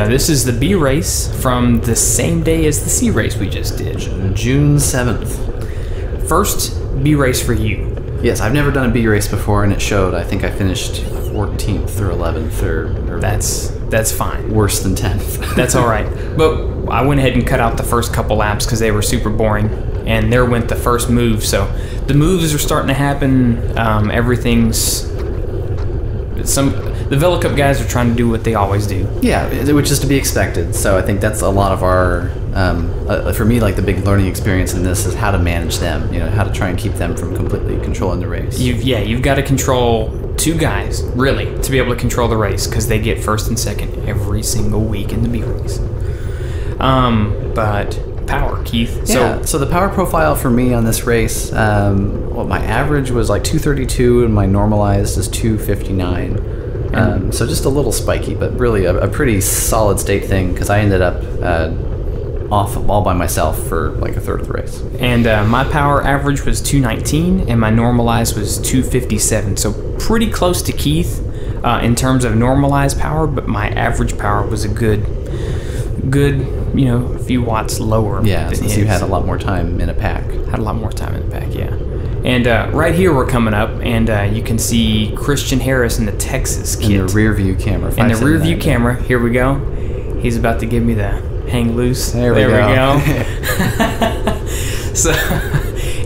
this is the B race from the same day as the C race we just did. June 7th. First B race for you. Yes, I've never done a B race before, and it showed. I think I finished 14th or 11th or That's fine. Worse than 10th. That's all right. But I went ahead and cut out the first couple laps because they were super boring. And there went the first move. So the moves are starting to happen. The Velo Cup guys are trying to do what they always do. Yeah, which is to be expected. So I think that's a lot of our, for me, like the big learning experience in this is how to manage them. You know, how to try and keep them from completely controlling the race. You've got to control two guys, really, to be able to control the race because they get first and second every single week in the B race. But power, Keith. Yeah, so the power profile for me on this race, my average was like 232 and my normalized is 259. So just a little spiky, but really a pretty solid state thing because I ended up off all by myself for like a third of the race. And my power average was 219 and my normalized was 257. So pretty close to Keith in terms of normalized power, but my average power was a good, a few watts lower. Yeah, than since his. you had a lot more time in a pack. Had a lot more time in the pack, yeah. And right here we're coming up, and you can see Christian Harris in the Texas kit. In the rear view camera. In the rear view camera. Here we go. He's about to give me the hang loose. There we go. So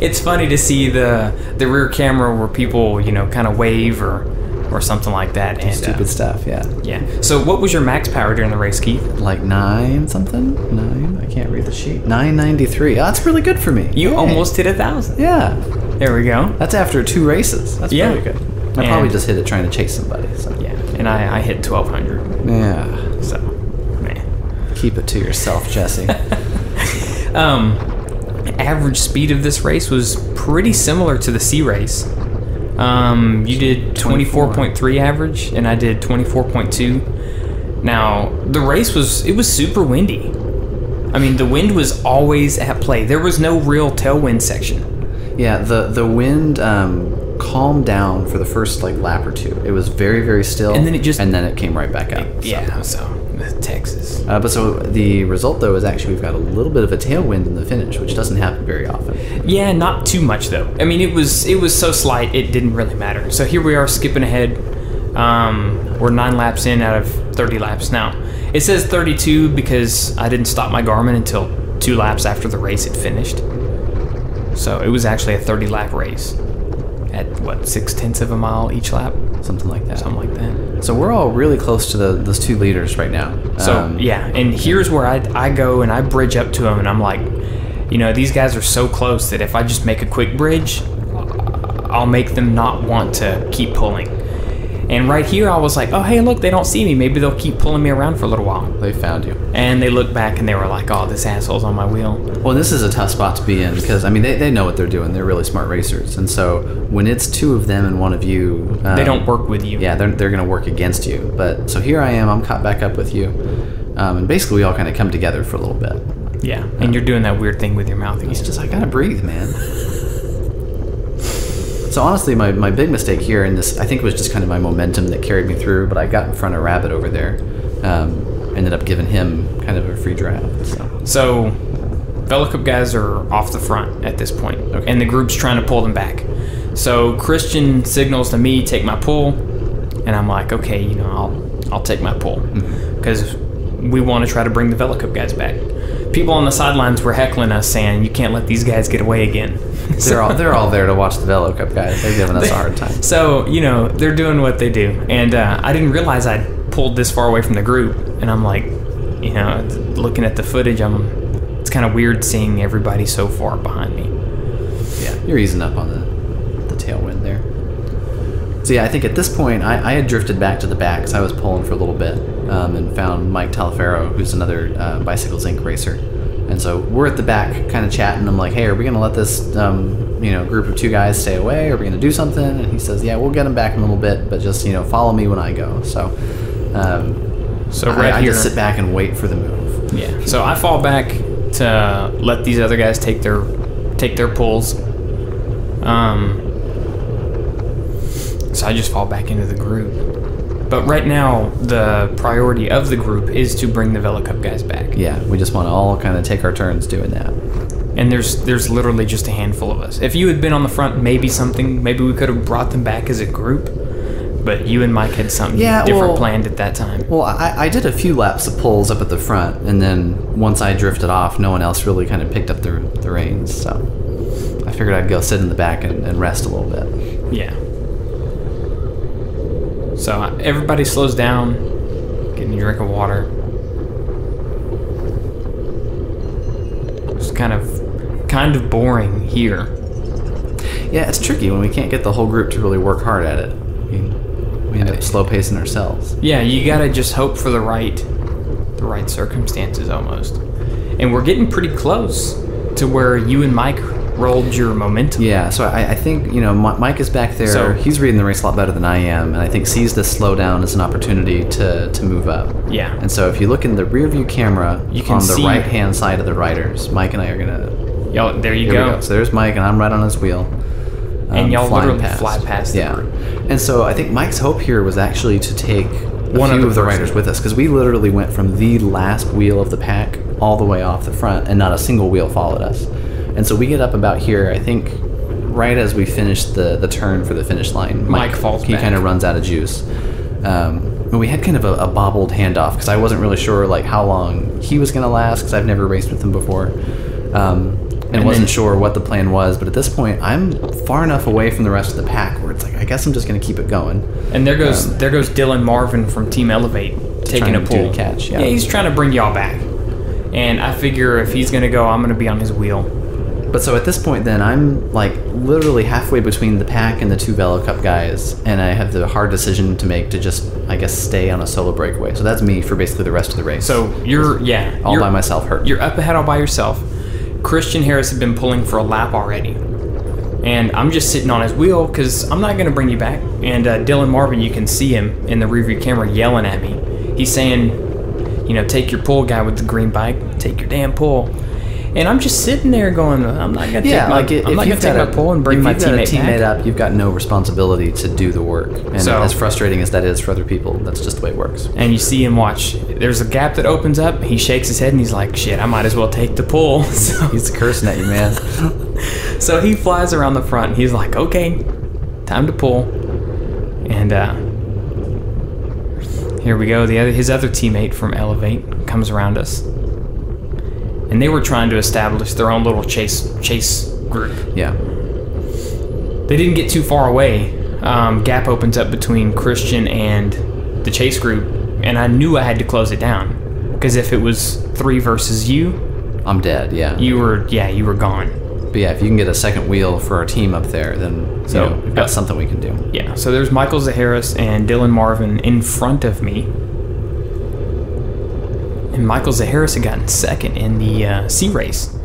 it's funny to see the rear camera where people, kind of wave or something like that. And stupid stuff, yeah. Yeah. So what was your max power during the race, Keith? Like 9 something? 9? I can't read the sheet. 993. Oh, that's really good for me. You almost hit 1,000. Yeah. There we go. That's after 2 races. That's really good. I probably just hit it trying to chase somebody. So. Yeah. And I hit 1,200. Yeah. So, man. Keep it to yourself, Jesse. Average speed of this race was pretty similar to the C race. You did 24.3 average, and I did 24.2. Now, the race was super windy. I mean, the wind was always at play. There was no real tailwind section. Yeah, the wind calmed down for the first lap or two. It was very, very still, and then it came right back up. So Texas. But so the result though is actually we've got a little bit of a tailwind in the finish, which doesn't happen very often. Yeah, not too much though. I mean, it was so slight it didn't really matter. So here we are skipping ahead. We're 9 laps in out of 30 laps now. It says 32 because I didn't stop my Garmin until 2 laps after the race had finished. So it was actually a 30-lap race at, 0.6 of a mile each lap? Something like that. Something like that. So we're all really close to those 2 leaders right now. So, yeah, and here's where I go and I bridge up to them, and I'm like, these guys are so close that if I just make a quick bridge, I'll make them not want to keep pulling. And right here, I was like, oh, hey, look, they don't see me. Maybe they'll keep pulling me around for a little while. They found you. And they looked back, and they were like, oh, this asshole's on my wheel. Well, this is a tough spot to be in because, I mean, they know what they're doing. They're really smart racers. And so when it's 2 of them and 1 of you... they don't work with you. Yeah, they're going to work against you. But so here I am. I'm caught back up with you. And basically, we all kind of come together for a little bit. Yeah, and you're doing that weird thing with your mouth again. It's just, I got to breathe, man. So honestly, my big mistake here in this, I think, was just kind of my momentum that carried me through, but I got in front of Rabbit over there. Ended up giving him kind of a free drive. So Velo Cup guys are off the front at this point, and the group's trying to pull them back. So Christian signals to me, take my pull, and I'm like, okay, I'll take my pull, because we want to try to bring the Velo Cup guys back. People on the sidelines were heckling us, saying, you can't let these guys get away again. They're all there to watch the Velo Cup guys. They're giving us a hard time. So, they're doing what they do. And I didn't realize I'd pulled this far away from the group. And I'm like, looking at the footage, it's kind of weird seeing everybody so far behind me. Yeah, you're easing up on the tailwind there. So yeah, I think at this point, I had drifted back to the back because I was pulling for a little bit and found Mike Talaferro, who's another Bicycles Inc. racer. And so we're at the back kind of chatting. I'm like, hey, are we going to let this group of 2 guys stay away? Are we going to do something? And he says, yeah, we'll get them back in a little bit, but just, follow me when I go. So I just sit back and wait for the move. Yeah. So I fall back to let these other guys take their pulls. So I just fall back into the group. But right now, the priority of the group is to bring the Velo Cup guys back. Yeah, we just want to all kind of take our turns doing that. And there's literally just a handful of us. If you had been on the front, maybe we could have brought them back as a group. But you and Mike had something different planned at that time. Well, I did a few laps of pulls up at the front, and then once I drifted off, no one else really kind of picked up the reins. So I figured I'd go sit in the back and rest a little bit. Yeah. So everybody slows down, getting a drink of water. It's kind of boring here. Yeah, it's tricky when we can't get the whole group to really work hard at it. We end up slow pacing ourselves. Yeah, you gotta just hope for the right circumstances almost. And we're getting pretty close to where you and Mike rolled your momentum. Yeah, so I think, Mike is back there. So, he's reading the race a lot better than I am, and I think sees this slowdown as an opportunity to move up. Yeah. And so if you look in the rear view camera, you can on the right-hand side of the riders, Mike and I are going to... Yo, there you go. So there's Mike, and I'm right on his wheel. And y'all literally fly past the group. And so I think Mike's hope here was actually to take a few of the riders with us, because we literally went from the last wheel of the pack all the way off the front, and not a single wheel followed us. And so we get up about here, I think, right as we finish the turn for the finish line. Mike falls back. He kind of runs out of juice. And we had kind of a bobbled handoff, because I wasn't really sure how long he was going to last, because I've never raced with him before. And wasn't sure what the plan was, but at this point, I'm far enough away from the rest of the pack where it's I guess I'm just going to keep it going. And there goes Dylan Marvin from Team Elevate taking a pull. Catch, yeah, he's trying to bring y'all back. And I figure if he's going to go, I'm going to be on his wheel. But so at this point, then I'm literally halfway between the pack and the two Velo Cup guys, and I have the hard decision to make to just, I guess, stay on a solo breakaway. So that's me for basically the rest of the race. So you're by myself, hurt. You're up ahead all by yourself. Christian Harris had been pulling for a lap already, and I'm just sitting on his wheel because I'm not going to bring you back. And Dylan Marvin, you can see him in the rearview camera yelling at me. He's saying, take your pull, guy with the green bike, take your damn pull. And I'm just sitting there going, I'm not going to take my pull and bring my teammate up. You've got no responsibility to do the work. And so, as frustrating as that is for other people, that's just the way it works. And you see him watch. There's a gap that opens up. He shakes his head and he's like, shit, I might as well take the pull. So, he's cursing at you, man. So he flies around the front. He's like, okay, time to pull. And here we go. His other teammate from Elevate comes around us. And they were trying to establish their own little chase group. Yeah. They didn't get too far away. Gap opens up between Christian and the chase group, and I knew I had to close it down. Because if it was 3 versus you... I'm dead, yeah. You were gone. But yeah, if you can get a second wheel for our team up there, then we've got something we can do. Yeah, so there's Michael Zaharis and Dylan Marvin in front of me. And Michael Zaharis had gotten second in the C race.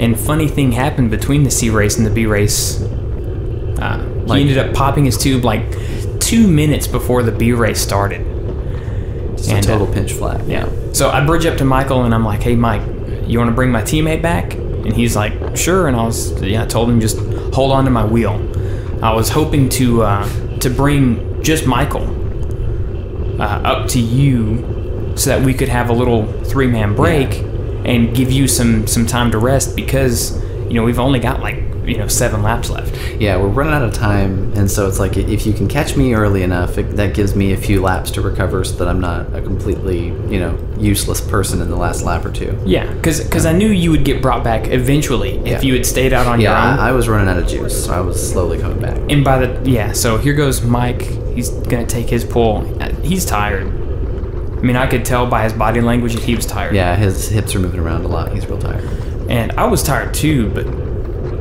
And funny thing happened between the C race and the B race. He ended up popping his tube 2 minutes before the B race started. Just a total pinch flat. Yeah. So I bridge up to Michael and I'm like, hey Mike, you want to bring my teammate back? And he's like, sure. And I told him just hold on to my wheel. I was hoping to bring just Michael up to you, so that we could have a little 3-man break and give you some time to rest, because we've only got 7 laps left. Yeah, we're running out of time, and so it's if you can catch me early enough, that gives me a few laps to recover so that I'm not a completely useless person in the last lap or two. Yeah, because I knew you would get brought back eventually if you had stayed out on your own. I was running out of juice, so I was slowly coming back. And so here goes Mike. He's gonna take his pull. He's tired. I mean, I could tell by his body language that he was tired. Yeah, his hips are moving around a lot. He's real tired. And I was tired too, but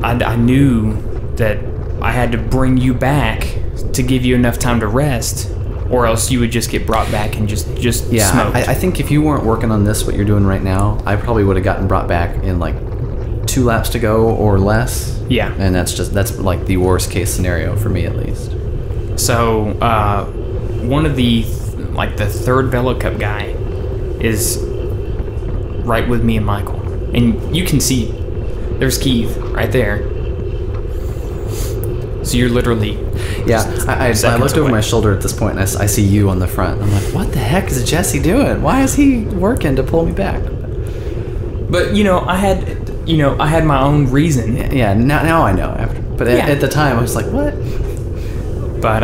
I knew that I had to bring you back to give you enough time to rest, or else you would just get brought back and just smoked. I think if you weren't working on this, what you're doing right now, I probably would have gotten brought back in 2 laps to go or less. Yeah. And that's the worst case scenario for me, at least. So one of the third Velo Cup guy is right with me and Michael. And you can see there's Keith right there. So you're literally... Yeah, I looked over my shoulder at this point, and I see you on the front. I'm like, what the heck is Jesse doing? Why is he working to pull me back? But, I had my own reason. Yeah, now I know. But at the time, I was like, what? But,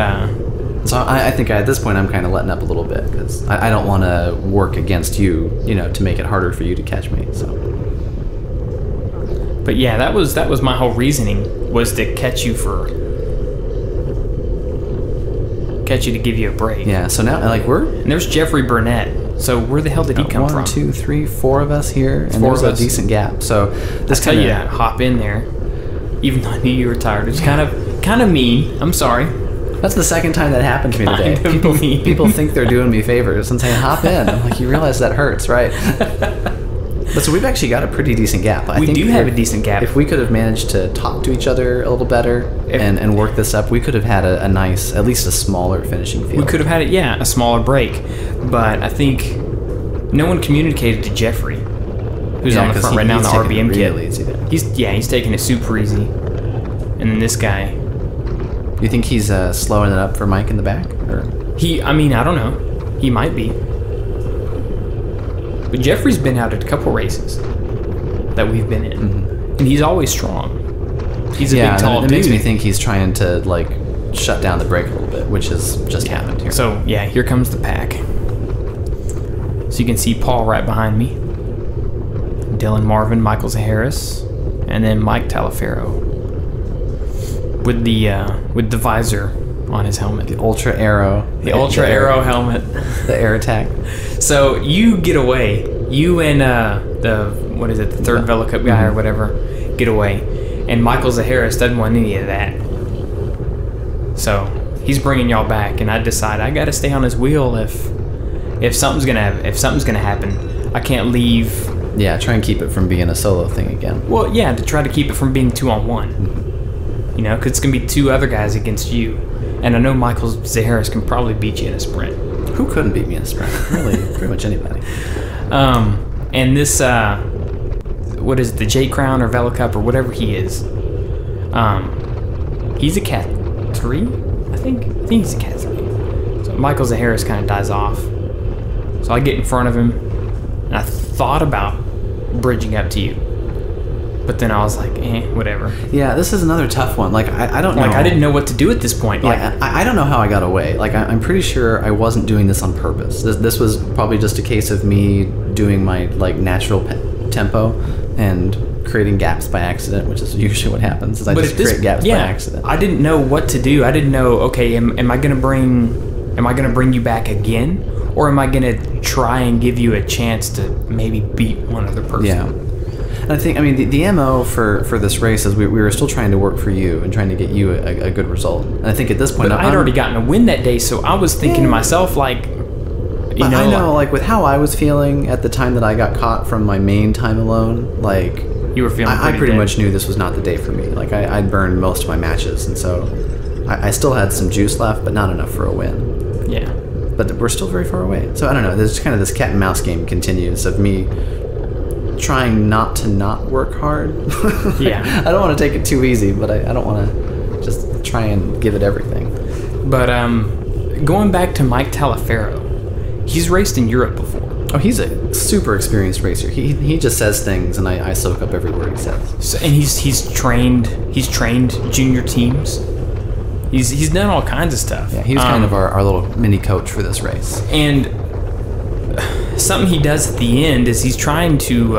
So I think at this point, I'm kind of letting up a little bit, because I don't want to work against you, to make it harder for you to catch me, so... But yeah, that was my whole reasoning, was to catch you to give you a break. Yeah, so now, And there's Jeffrey Burnett. So where the hell did he come from? 1, 2, 3, 4 of us here, and there's a decent gap. So this tell you to hop in there, even though I knew you were tired. It's kind of mean. I'm sorry. That's the second time that happened to me today. People think they're doing me favors and saying, hop in. I'm like, you realize that hurts, right? But so we've actually got a pretty decent gap. I think we do have a decent gap. If we could have managed to talk to each other a little better and work this up, we could have had a nice, at least a smaller finishing field. We could have had a smaller break. But I think no one communicated to Jeffrey, who's on the front right now in the RBM kit. He's taking it super easy. And then this guy... You think he's slowing it up for Mike in the back? Or? I don't know. He might be. But Jeffrey's been out at a couple races that we've been in. Mm-hmm. And he's always strong. He's a big, tall dude. It makes me think he's trying to, shut down the brake a little bit, which has just happened here. So, here comes the pack. So you can see Paul right behind me. Dylan Marvin, Michael Zaharis, and then Mike Talaferro. With the visor on his helmet. The Ultra Aero. The Ultra Aero helmet. The air attack. So you get away. You and the third Velo-Cup guy or whatever get away. And Michael Zaharis doesn't want any of that. So he's bringing y'all back, and I decide I got to stay on his wheel if something's gonna happen. I can't leave. Yeah, try and keep it from being a solo thing again. Well, yeah, to try to keep it from being 2-on-1. Because it's going to be 2 other guys against you. And I know Michael Zaharis can probably beat you in a sprint. Who couldn't beat me in a sprint? Really, pretty much anybody. And this, what is it, the J Crown or Velo-Cup or whatever he is, he's a Cat 3, I think he's a Cat 3. So Michael Zaharis kind of dies off. So I get in front of him, and I thought about bridging up to you. But then I was like, whatever. Yeah, this is another tough one. I don't know. I didn't know what to do at this point. I don't know how I got away. I'm pretty sure I wasn't doing this on purpose. This was probably just a case of me doing my, natural tempo and creating gaps by accident, which is usually what happens, is I just create gaps by accident. I didn't know what to do. I didn't know, okay, am I going to bring you back again? Or am I going to try and give you a chance to maybe beat one other person? Yeah. I think, the MO for this race is we were still trying to work for you and trying to get you a good result. And I think at this point... But I'd already gotten a win that day, so I was thinking to myself, I know, with how I was feeling at the time that I got caught from my main time alone, You were feeling I pretty much knew this was not the day for me. I'd burned most of my matches, and so I still had some juice left, but not enough for a win. Yeah. But we're still very far away. So I don't know, there's kind of this cat and mouse game continues of me... trying not to not work hard. Yeah. I don't want to take it too easy, but I don't want to just try and give it everything. But going back to Mike Talaferro, he's raced in Europe before. Oh, he's a super experienced racer. He just says things, and I soak up every word he says. So, and he's trained junior teams. He's done all kinds of stuff. Yeah, he was kind of our little mini coach for this race. And something he does at the end is he's trying to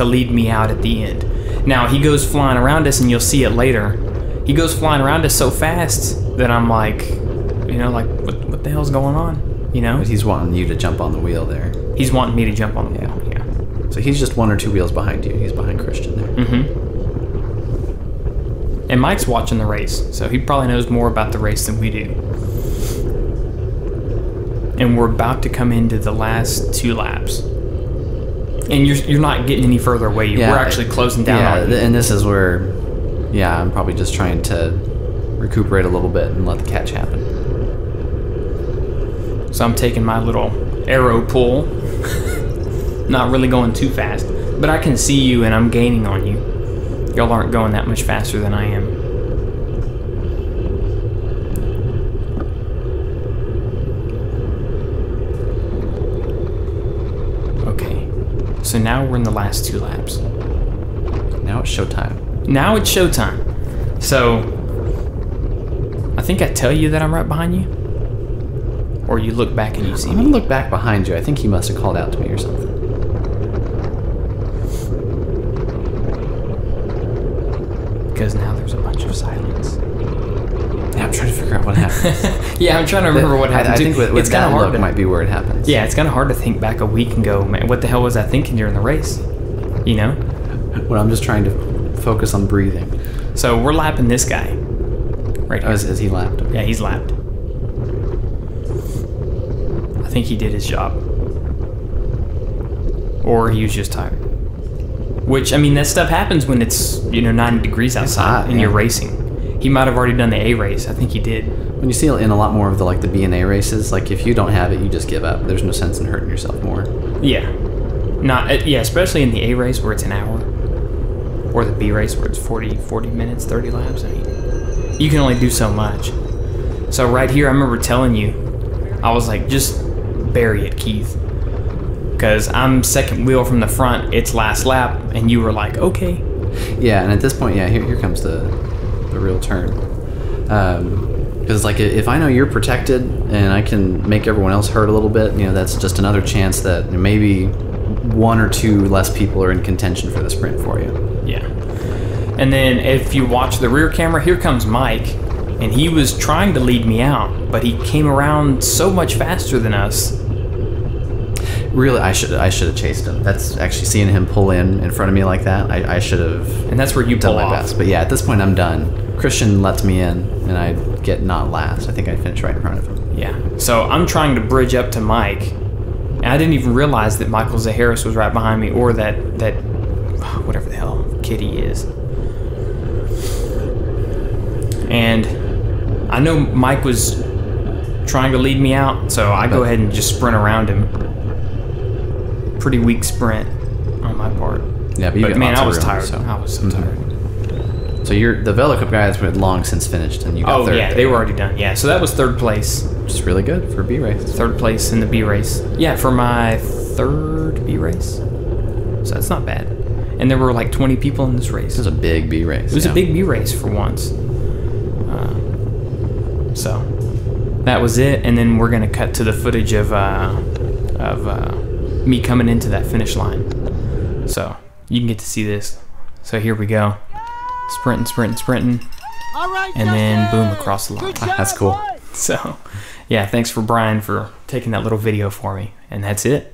lead me out at the end. Now, he goes flying around us, and you'll see it later. He goes flying around us so fast that I'm like, what the hell's going on? But he's wanting you to jump on the wheel there. He's wanting me to jump on the wheel, yeah. So he's just 1 or 2 wheels behind you. He's behind Christian there. Mm-hmm. And Mike's watching the race, so he probably knows more about the race than we do. And we're about to come into the last 2 laps. And you're not getting any further away. We're actually closing down on you. And this is where, I'm probably just trying to recuperate a little bit and let the catch happen. So I'm taking my little arrow pull. Not really going too fast. But I can see you, and I'm gaining on you. Y'all aren't going that much faster than I am. So now we're in the last 2 laps. Now it's showtime. Now it's showtime. So I think I tell you that I'm right behind you, or you look back and you see I'm me. gonna look back behind you. I think he must have called out to me or something. Because now there's a bunch of silence. Yeah, I'm trying to figure out what happened. Yeah, I'm trying to remember what happened. I think with it's kind that of hard look to, might be where it happens. Yeah, it's kind of hard to think back a week and go, man, what the hell was I thinking during the race? You know? When I'm just trying to focus on breathing. So we're lapping this guy right here. Oh, is he lapped? Yeah, he's lapped. I think he did his job. Or he was just tired. Which, I mean, that stuff happens when it's, 90 degrees outside hot, and yeah. you're racing. He might have already done the A race. I think he did. When you see it in a lot more of the B and A races, like if you don't have it, you just give up. There's no sense in hurting yourself more. Yeah. Yeah, especially in the A race where it's an hour. Or the B race where it's 40 minutes, 30 laps. I mean, you can only do so much. So right here, I remember telling you, I was like, just bury it, Keith. Because I'm second wheel from the front, it's last lap, and you were like, okay. Yeah, and at this point, yeah, here comes the real turn. Because like if I know you're protected and I can make everyone else hurt a little bit, that's just another chance that maybe 1 or 2 less people are in contention for the sprint for you. Yeah. And then if you watch the rear camera, here comes Mike, and he was trying to lead me out, but he came around so much faster than us. Really, I should have chased him. That's actually seeing him pull in front of me like that. I should have. And that's where you done pull my off. best. But yeah, at this point, I'm done. Christian lets me in, and I get not last. I think I finished right in front of him. Yeah. So I'm trying to bridge up to Mike, and I didn't even realize that Michael Zaharis was right behind me, or that whatever the hell kid he is. And I know Mike was trying to lead me out, so I go ahead and just sprint around him. Pretty weak sprint on my part. Yeah, but man, I was room, tired. So. I was so tired. So you're the Velo Cup guys were long since finished, and you got third. Oh yeah, they were already done. Yeah, so that was 3rd place. Which is really good for a B race. 3rd place in the B race. Yeah, for my 3rd B race. So that's not bad. And there were like 20 people in this race. This was a big B race. It was a big B race for once. So that was it, and then we're gonna cut to the footage of me coming into that finish line. So you can get to see this. So here we go. Sprinting. And then boom, across the line. That's cool. So yeah, thanks for Brian for taking that little video for me. And that's it.